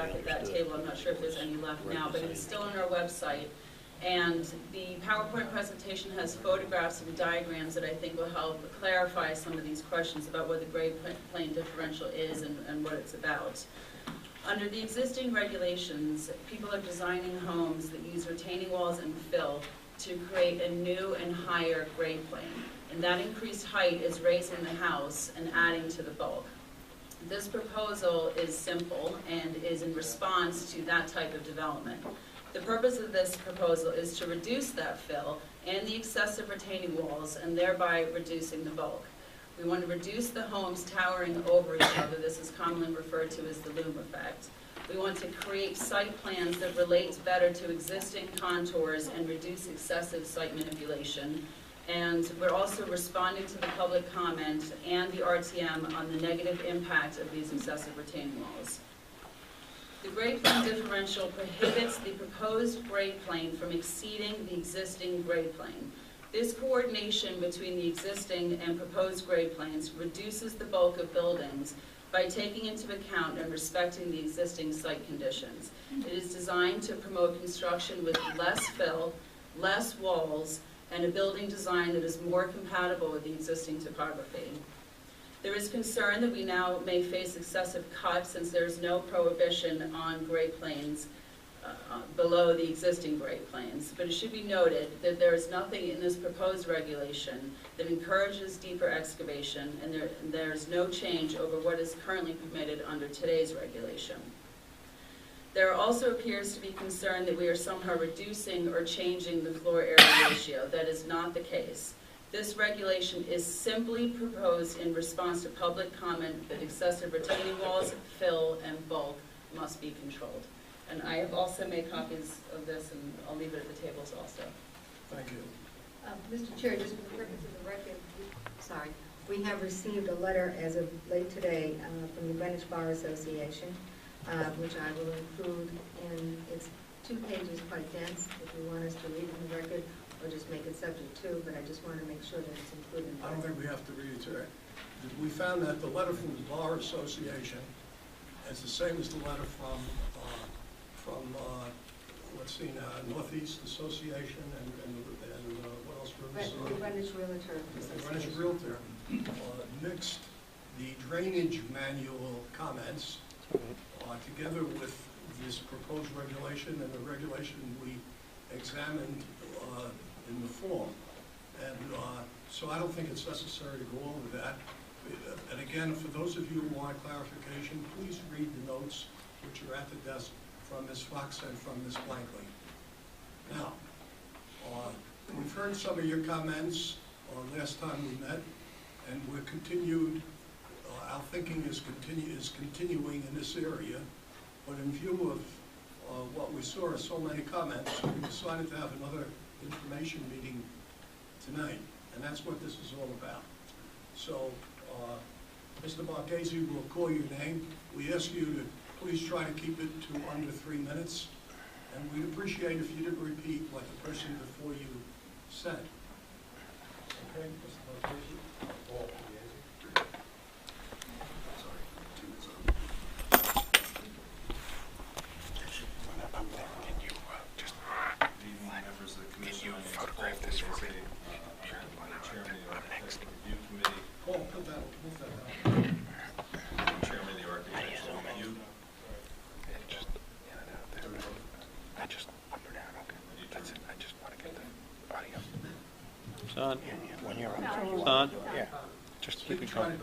back at that table. I'm not sure if there's any left now, but it's still on our website. And the PowerPoint presentation has photographs and diagrams that I think will help clarify some of these questions about what the grade plane differential is and what it's about. Under the existing regulations, people are designing homes that use retaining walls and fill to create a new and higher grade plane. And that increased height is raising the house and adding to the bulk. This proposal is simple and is in response to that type of development. The purpose of this proposal is to reduce that fill and the excessive retaining walls and thereby reducing the bulk. We want to reduce the homes towering over each other. This is commonly referred to as the loom effect. We want to create site plans that relate better to existing contours and reduce excessive site manipulation. And we're also responding to the public comment and the RTM on the negative impact of these excessive retaining walls. The grade plane differential prohibits the proposed grade plane from exceeding the existing grade plane. This coordination between the existing and proposed grade planes reduces the bulk of buildings by taking into account and respecting the existing site conditions. It is designed to promote construction with less fill, less walls, and a building design that is more compatible with the existing topography. There is concern that we now may face excessive cuts since there is no prohibition on grade planes below the existing grade planes. But it should be noted that there is nothing in this proposed regulation that encourages deeper excavation, and there is no change over what is currently permitted under today's regulation. There also appears to be concern that we are somehow reducing or changing the floor area ratio. That is not the case. This regulation is simply proposed in response to public comment that excessive retaining walls, fill, and bulk must be controlled. And I have also made copies of this, and I'll leave it at the tables also. Thank you. Mr. Chair, just for the purpose of the record, sorry, we have received a letter as of late today from the Greenwich Bar Association, which I will include in, it's 2 pages, quite dense, if you want us to read it in the record, or just make it subject to, but I just want to make sure that it's included. I don't think we have to read it today. We found that the letter from the Bar Association is the same as the letter from let's see now, Northeast Association and what else? Greenwich Realtor Greenwich Association. Realtor mixed the drainage manual comments together with this proposed regulation and the regulation we examined in the form. And so I don't think it's necessary to go over that. And again, for those of you who want clarification, please read the notes which are at the desk from Ms. Fox and from Ms. Blankley. Now, we've heard some of your comments last time we met, and we're continued. Our thinking is continuing in this area, but in view of what we saw as so many comments, we decided to have another information meeting tonight, and that's what this is all about. So, Mr. Marchese will call your name. We ask you to please try to keep it to under 3 minutes, and we'd appreciate if you didn't repeat what the person before you said. Okay, Mr. Marchese? Photograph this for me. Chairman of the Architectural Review Committee. Paul, move that out. Chairman of the Architectural Review. I just up or down, okay. That's it. I just want to get the audio. Son. When you're on. Son. Yeah. Just keep it going.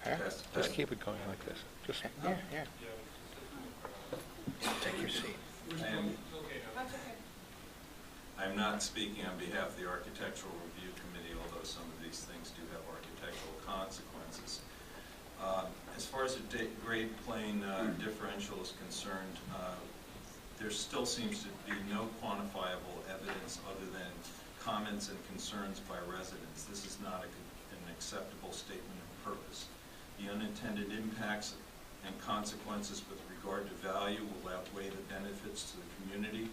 Huh? Test. Just keep it going like this. Just yeah. Take your seat. I'm not speaking on behalf of the Architectural Review Committee, although some of these things do have architectural consequences. As far as the grade plane differential is concerned, there still seems to be no quantifiable evidence other than comments and concerns by residents. This is not an acceptable statement of purpose. The unintended impacts and consequences with regard to value will outweigh the benefits to the community.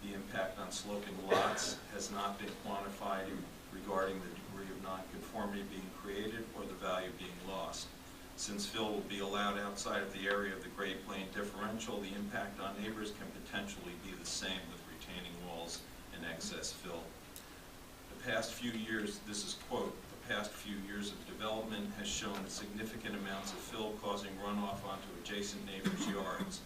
The impact on sloping lots has not been quantified regarding the degree of nonconformity being created or the value being lost. Since fill will be allowed outside of the area of the grade plane differential, the impact on neighbors can potentially be the same with retaining walls and excess fill. The past few years, this is quote, the past few years of development has shown significant amounts of fill causing runoff onto adjacent neighbors' yards.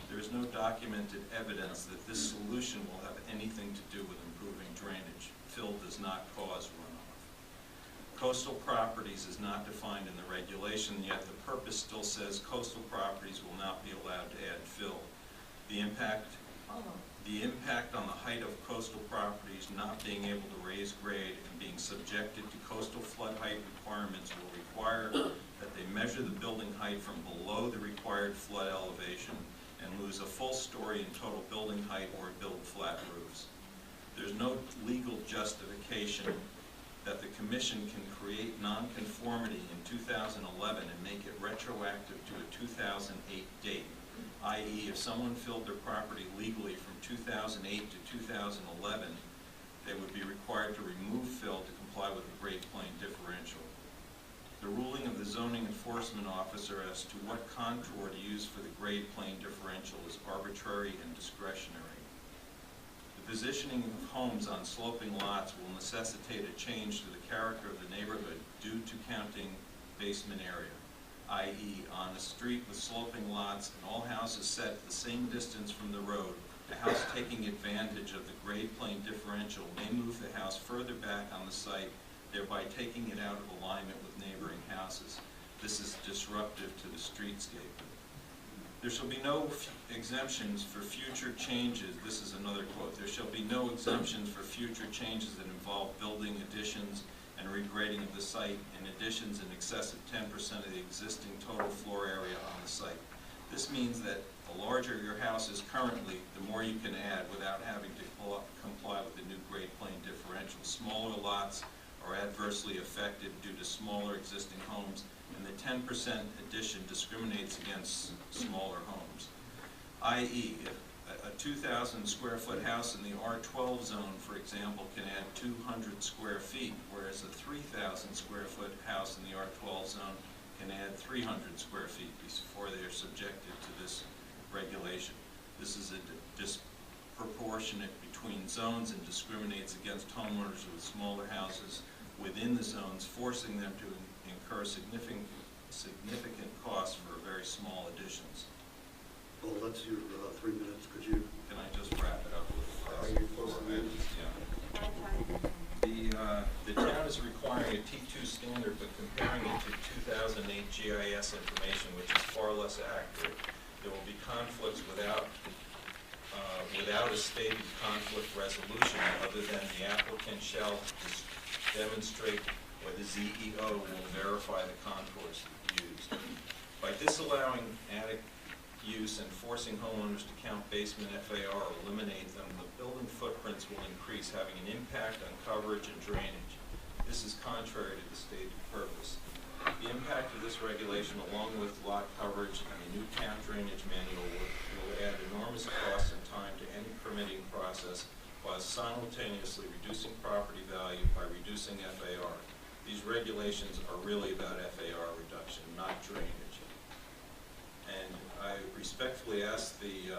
There is no documented evidence that this solution will have anything to do with improving drainage. Fill does not cause runoff. Coastal properties is not defined in the regulation, yet the purpose still says coastal properties will not be allowed to add fill. The impact on the height of coastal properties not being able to raise grade and being subjected to coastal flood height requirements will require that they measure the building height from below the required flood elevation and lose a full story in total building height or build flat roofs. There's no legal justification that the Commission can create nonconformity in 2011 and make it retroactive to a 2008 date, i.e. if someone filled their property legally from 2008 to 2011, they would be required to remove fill to comply with the grade plane differential. The ruling of the zoning enforcement officer as to what contour to use for the grade plane differential is arbitrary and discretionary. The positioning of homes on sloping lots will necessitate a change to the character of the neighborhood due to counting basement area, i.e. on a street with sloping lots and all houses set the same distance from the road, a house taking advantage of the grade plane differential may move the house further back on the site, thereby taking it out of alignment with neighboring houses. This is disruptive to the streetscape. There shall be no exemptions for future changes. This is another quote. There shall be no exemptions for future changes that involve building additions and regrading of the site and additions in excess of 10% of the existing total floor area on the site. This means that the larger your house is currently, the more you can add without having to comply with the new grade plane differential. Smaller lots are adversely affected due to smaller existing homes, and the 10% addition discriminates against smaller homes. i.e., a 2,000 square foot house in the R12 zone, for example, can add 200 square feet, whereas a 3,000 square foot house in the R12 zone can add 300 square feet before they are subjected to this regulation. This is a disproportionate between zones and discriminates against homeowners with smaller houses within the zones, forcing them to incur significant costs for very small additions. Well, that's your 3 minutes. Could you? Can I just wrap it up with Are you close to the end? Yeah. The town is requiring a T2 standard, but comparing it to 2008 GIS information, which is far less accurate. There will be conflicts without a stated conflict resolution, other than the applicant shall demonstrate or the ZEO will verify the contours used. By disallowing attic use and forcing homeowners to count basement FAR or eliminate them, the building footprints will increase, having an impact on coverage and drainage. This is contrary to the stated purpose. The impact of this regulation, along with lot coverage and the new town drainage manual, will add enormous costs and time to any permitting process, while simultaneously reducing property value by reducing FAR. These regulations are really about FAR reduction, not drainage. And I respectfully ask the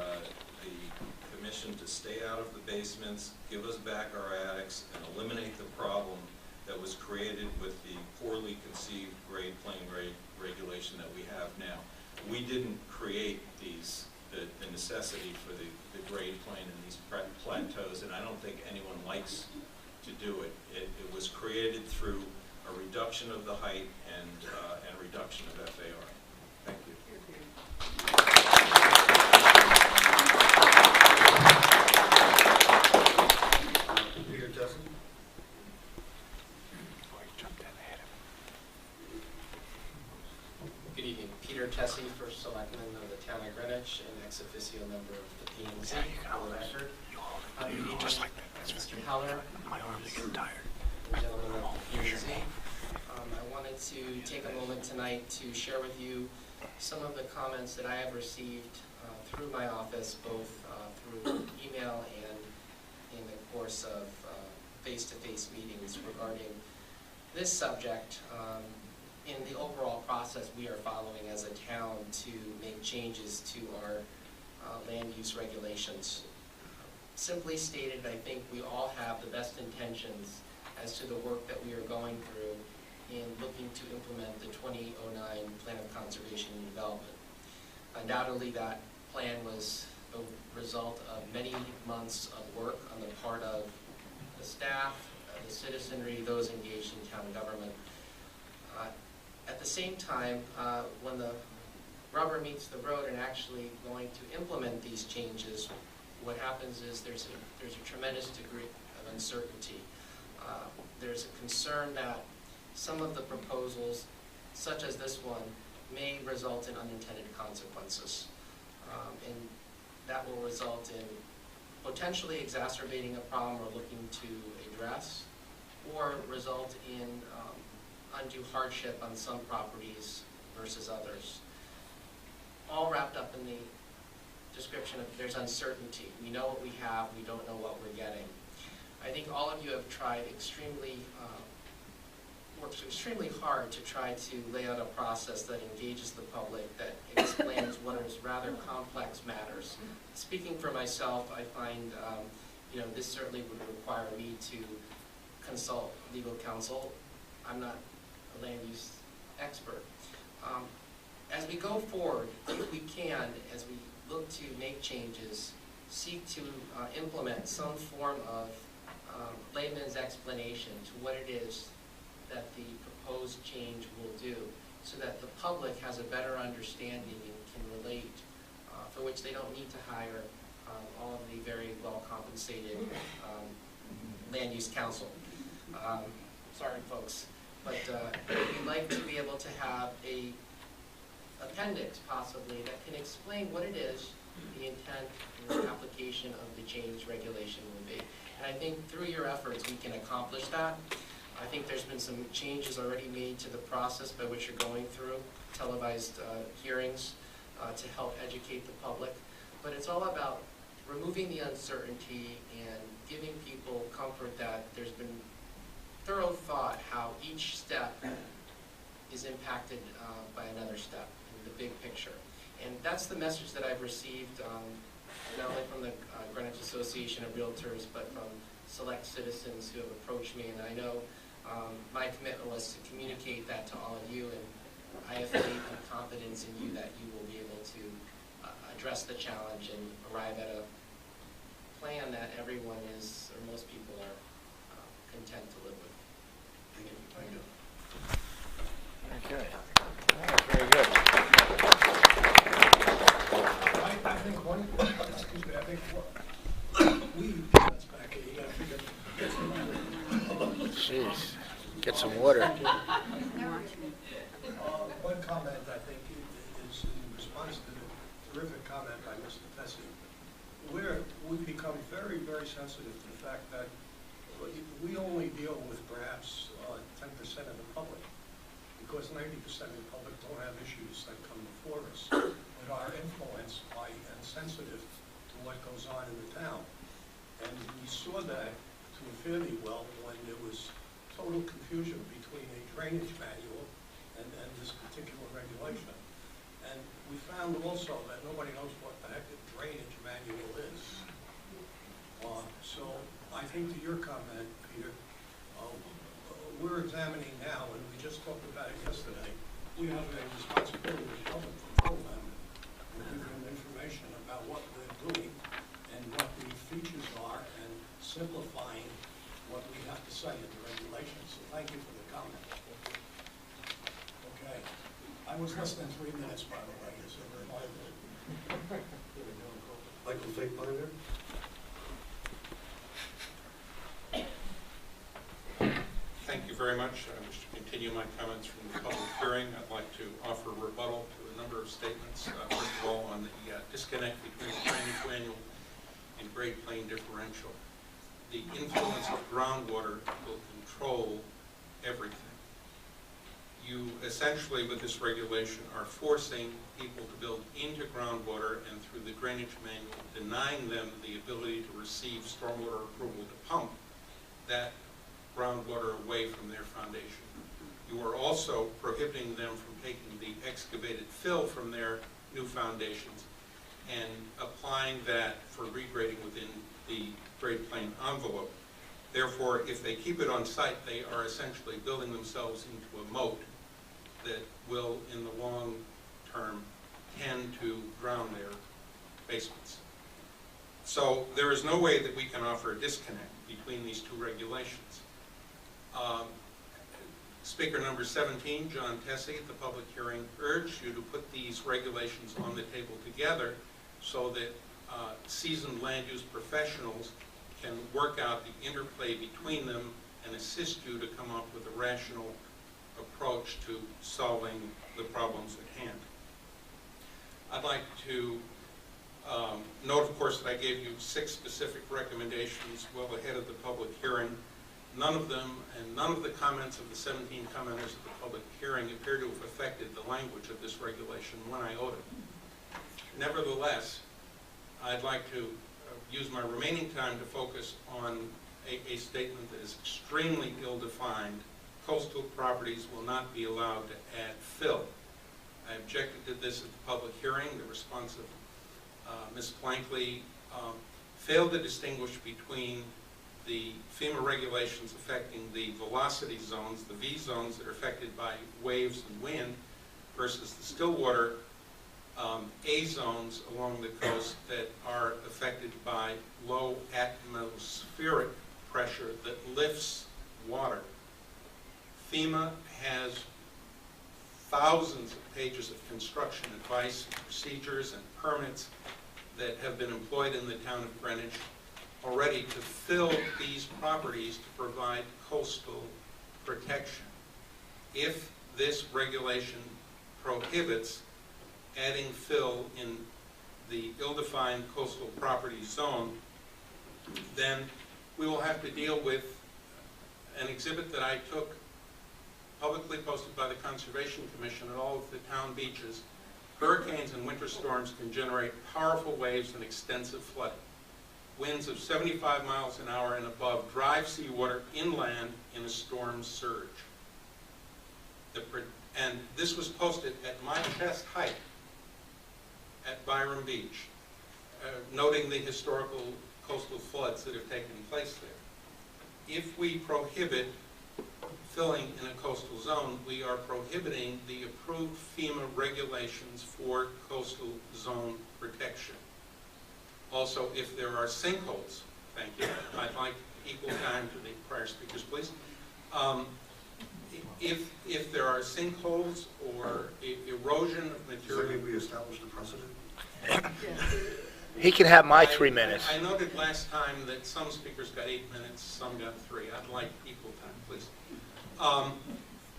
Commission to stay out of the basements, give us back our attics, and eliminate the problem that was created with the poorly conceived grade plane regulation that we have now. We didn't create the necessity for the grade plane in these plateaus, and I don't think anyone likes to do it. It was created through a reduction of the height and reduction of FAR. Thank you. Peter Tesson? Good evening. Peter Tessie, First Selectman of the Town of Greenwich and ex officio member of the P&Z. Good evening, Just like that. Mr. Heller, My arms are getting tired. the gentleman of the P&Z. I wanted to take a moment tonight to share with you some of the comments that I have received through my office, both through email and in the course of face-to-face meetings regarding this subject in the overall process we are following as a town to make changes to our land use regulations. Simply stated, I think we all have the best intentions as to the work that we are going through in looking to implement the 2009 Plan of Conservation and Development. Undoubtedly, that plan was a result of many months of work on the part of the staff, the citizenry, those engaged in town government. At the same time, when the rubber meets the road and actually going to implement these changes, what happens is there's a tremendous degree of uncertainty. There's a concern that some of the proposals, such as this one, may result in unintended consequences. And that will result in potentially exacerbating a problem we're looking to address, or result in undue hardship on some properties versus others. All wrapped up in the description of there's uncertainty. We know what we have, we don't know what we're getting. I think all of you have tried worked extremely hard to try to lay out a process that engages the public, that explains what is rather complex matters. Speaking for myself, I find this certainly would require me to consult legal counsel. I'm not a land use expert. As we go forward, if we can, as we look to make changes, seek to implement some form of layman's explanation to what it is that the proposed change will do, so that the public has a better understanding and can relate, for which they don't need to hire all of the very well-compensated land use counsel. Sorry, folks. But we'd like to be able to have a appendix, possibly, that can explain what it is the intent and the application of the change regulation will be. And I think through your efforts we can accomplish that. I think there's been some changes already made to the process by which you're going through, televised hearings to help educate the public. But it's all about removing the uncertainty and giving people comfort that there's been thorough thought how each step is impacted by another step in the big picture. And that's the message that I've received not only from the Greenwich Association of Realtors, but from select citizens who have approached me. And I know my commitment was to communicate that to all of you, and I have faith and confidence in you that you will be able to address the challenge and arrive at a plan that everyone is, or most people are, content to live with. Thank you. Okay. All right, very good. I think one, excuse me, I think that's back here, you gotta figure, get some water. Jeez. Get some water. One comment, I think, is in response to the terrific comment by Mr. Tessie. We've become very, very sensitive to the fact that we only deal with perhaps 10% of the public, because 90% of the public don't have issues that come before us, but are influenced by and sensitive to what goes on in the town. And we saw that to a fairly well when there was total confusion between a drainage manual and this particular regulation. And we found also that nobody knows what the heck a drainage manual is. So I think to your comment, Peter, we're examining now, and we just talked about it yesterday, we have a responsibility to help control them and give them information about what we're doing and what the features are and simplifying what we have to say in the regulations. So thank you for the comment. Okay. I was less than 3 minutes, by the way, as a reminder. Michael Finkbinder? Thank you very much. I wish to continue my comments from the public hearing. I'd like to offer rebuttal to a number of statements. First of all, on the disconnect between the drainage manual and Great Plain Differential. The influence of groundwater will control everything. You essentially, with this regulation, are forcing people to build into groundwater and through the drainage manual, denying them the ability to receive stormwater approval to pump that groundwater away from their foundation. You are also prohibiting them from taking the excavated fill from their new foundations and applying that for regrading within the grade plane envelope. Therefore, if they keep it on site, they are essentially building themselves into a moat that will, in the long term, tend to drown their basements. So there is no way that we can offer a disconnect between these two regulations. Speaker number 17, John Tessie, at the public hearing, urged you to put these regulations on the table together so that seasoned land use professionals can work out the interplay between them and assist you to come up with a rational approach to solving the problems at hand. I'd like to note, of course, that I gave you 6 specific recommendations well ahead of the public hearing. None of them, and none of the comments of the 17 commenters at the public hearing appear to have affected the language of this regulation one iota. Nevertheless, I'd like to use my remaining time to focus on a statement that is extremely ill-defined. Coastal properties will not be allowed to add fill. I objected to this at the public hearing. The response of Ms. Plankley failed to distinguish between the FEMA regulations affecting the velocity zones, the V zones that are affected by waves and wind, versus the stillwater A zones along the coast that are affected by low atmospheric pressure that lifts water. FEMA has thousands of pages of construction advice, procedures, and permits that have been employed in the town of Greenwich already to fill these properties to provide coastal protection. If this regulation prohibits adding fill in the ill-defined coastal property zone, then we will have to deal with an exhibit that I took, publicly posted by the Conservation Commission at all of the town beaches. Hurricanes and winter storms can generate powerful waves and extensive flooding. Winds of 75 miles an hour and above drive seawater inland in a storm surge. And this was posted at my chest height at Byron Beach, noting the historical coastal floods that have taken place there. If we prohibit filling in a coastal zone, we are prohibiting the approved FEMA regulations for coastal zone protection. Also, if there are sinkholes, thank you, I'd like equal time to the prior speakers, please. If there are sinkholes or erosion of material... Does that mean we established a precedent? He can have my 3 minutes. I noted last time that some speakers got 8 minutes, some got 3. I'd like equal time, please.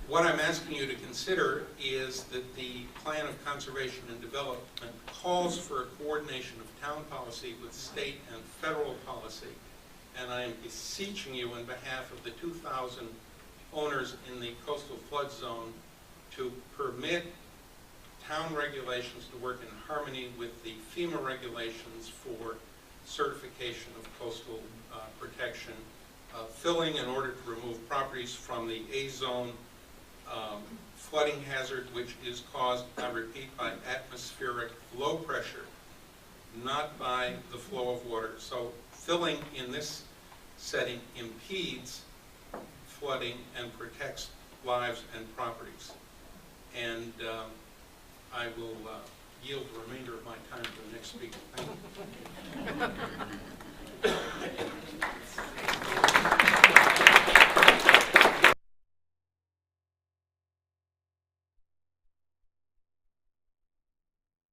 What I'm asking you to consider is that the Plan of Conservation and Development calls for a coordination of town policy with state and federal policy, and I am beseeching you on behalf of the 2,000 owners in the coastal flood zone to permit town regulations to work in harmony with the FEMA regulations for certification of coastal protection, filling in order to remove properties from the A zone flooding hazard, which is caused, I repeat, by atmospheric low pressure, not by the flow of water. So filling in this setting impedes flooding and protects lives and properties. And I will yield the remainder of my time to the next speaker. Thank you.